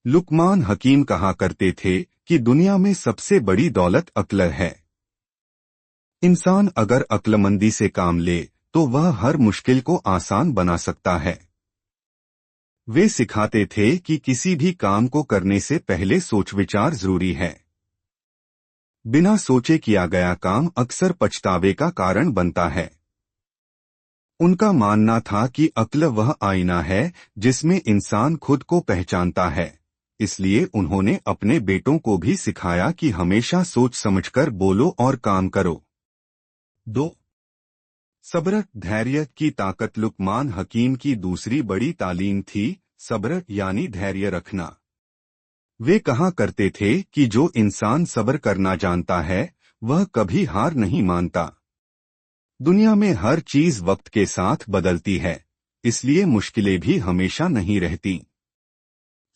लुकमान हकीम कहा करते थे कि दुनिया में सबसे बड़ी दौलत अक्ल है। इंसान अगर अक्लमंदी से काम ले तो वह हर मुश्किल को आसान बना सकता है। वे सिखाते थे कि किसी भी काम को करने से पहले सोच विचार जरूरी है। बिना सोचे किया गया काम अक्सर पछतावे का कारण बनता है। उनका मानना था कि अक्ल वह आईना है जिसमें इंसान खुद को पहचानता है। इसलिए उन्होंने अपने बेटों को भी सिखाया कि हमेशा सोच समझकर बोलो और काम करो। 2. सब्र धैर्य की ताकत। लुकमान हकीम की दूसरी बड़ी तालीम थी सब्र यानी धैर्य रखना। वे कहा करते थे कि जो इंसान सब्र करना जानता है वह कभी हार नहीं मानता। दुनिया में हर चीज वक्त के साथ बदलती है, इसलिए मुश्किलें भी हमेशा नहीं रहती।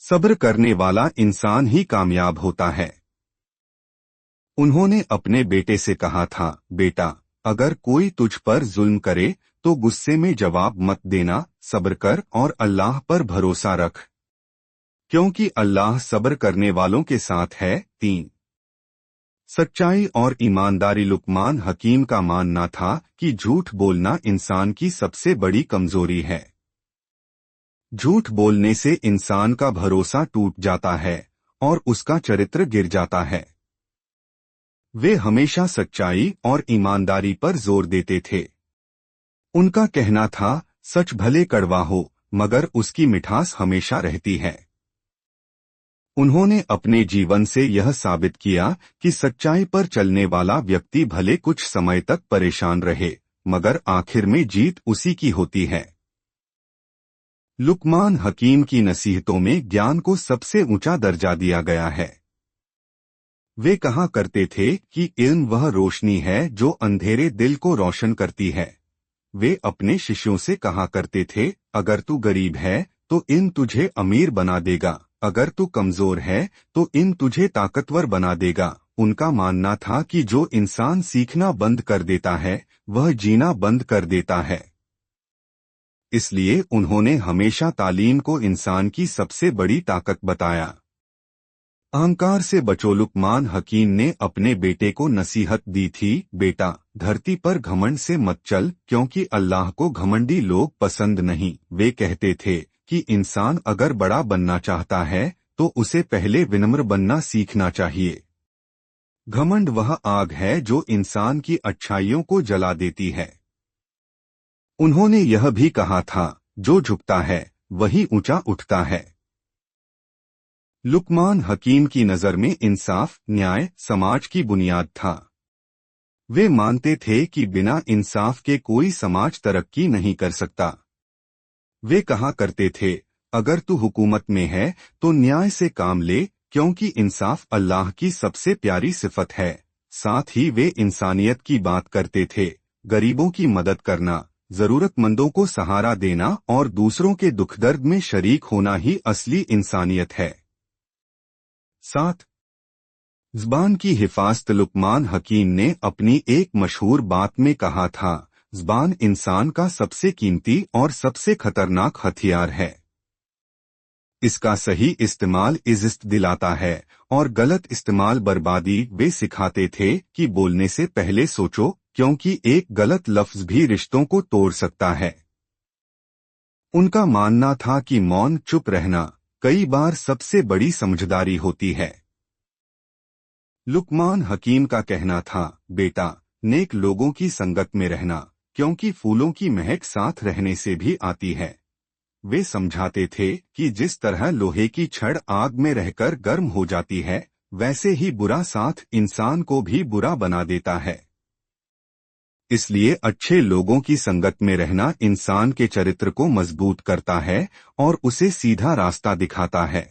सब्र करने वाला इंसान ही कामयाब होता है। उन्होंने अपने बेटे से कहा था, बेटा, अगर कोई तुझ पर जुल्म करे तो गुस्से में जवाब मत देना, सब्र कर और अल्लाह पर भरोसा रख, क्योंकि अल्लाह सब्र करने वालों के साथ है। 3. सच्चाई और ईमानदारी। लुकमान हकीम का मानना था कि झूठ बोलना इंसान की सबसे बड़ी कमजोरी है। झूठ बोलने से इंसान का भरोसा टूट जाता है और उसका चरित्र गिर जाता है। वे हमेशा सच्चाई और ईमानदारी पर जोर देते थे। उनका कहना था, सच भले कड़वा हो मगर उसकी मिठास हमेशा रहती है। उन्होंने अपने जीवन से यह साबित किया कि सच्चाई पर चलने वाला व्यक्ति भले कुछ समय तक परेशान रहे मगर आखिर में जीत उसी की होती है। लुकमान हकीम की नसीहतों में ज्ञान को सबसे ऊंचा दर्जा दिया गया है। वे कहा करते थे कि इल्म वह रोशनी है जो अंधेरे दिल को रोशन करती है। वे अपने शिष्यों से कहा करते थे, अगर तू गरीब है तो इल्म तुझे अमीर बना देगा, अगर तू कमजोर है तो इल्म तुझे ताकतवर बना देगा। उनका मानना था कि जो इंसान सीखना बंद कर देता है वह जीना बंद कर देता है। इसलिए उन्होंने हमेशा तालीम को इंसान की सबसे बड़ी ताकत बताया। अहंकार से बचो। लुकमान हकीम ने अपने बेटे को नसीहत दी थी, बेटा, धरती पर घमंड से मत चल, क्योंकि अल्लाह को घमंडी लोग पसंद नहीं। वे कहते थे कि इंसान अगर बड़ा बनना चाहता है तो उसे पहले विनम्र बनना सीखना चाहिए। घमंड वह आग है जो इंसान की अच्छाइयों को जला देती है। उन्होंने यह भी कहा था, जो झुकता है वही ऊंचा उठता है। लुकमान हकीम की नजर में इंसाफ, न्याय समाज की बुनियाद था। वे मानते थे कि बिना इंसाफ के कोई समाज तरक्की नहीं कर सकता। वे कहा करते थे, अगर तू हुकूमत में है तो न्याय से काम ले, क्योंकि इंसाफ अल्लाह की सबसे प्यारी सिफत है। साथ ही वे इंसानियत की बात करते थे, गरीबों की मदद करना, जरूरतमंदों को सहारा देना और दूसरों के दुख दर्द में शरीक होना ही असली इंसानियत है। 7. ज़बान की हिफाजत। लुकमान हकीम ने अपनी एक मशहूर बात में कहा था, ज़बान इंसान का सबसे कीमती और सबसे खतरनाक हथियार है। इसका सही इस्तेमाल इज्जत दिलाता है और गलत इस्तेमाल बर्बादी। वे सिखाते थे कि बोलने से पहले सोचो, क्योंकि एक गलत लफ्ज भी रिश्तों को तोड़ सकता है। उनका मानना था कि मौन, चुप रहना कई बार सबसे बड़ी समझदारी होती है। लुकमान हकीम का कहना था, बेटा, नेक लोगों की संगत में रहना, क्योंकि फूलों की महक साथ रहने से भी आती है। वे समझाते थे कि जिस तरह लोहे की छड़ आग में रहकर गर्म हो जाती है, वैसे ही बुरा साथ इंसान को भी बुरा बना देता है। इसलिए अच्छे लोगों की संगत में रहना इंसान के चरित्र को मजबूत करता है और उसे सीधा रास्ता दिखाता है।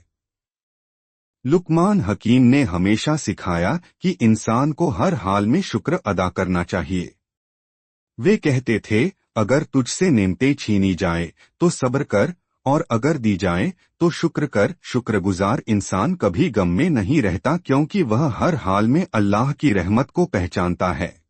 लुकमान हकीम ने हमेशा सिखाया कि इंसान को हर हाल में शुक्र अदा करना चाहिए। वे कहते थे, अगर तुझसे नेमतें छीनी जाए तो सब्र कर, और अगर दी जाए तो शुक्र कर। शुक्रगुजार इंसान कभी गम में नहीं रहता, क्योंकि वह हर हाल में अल्लाह की रहमत को पहचानता है।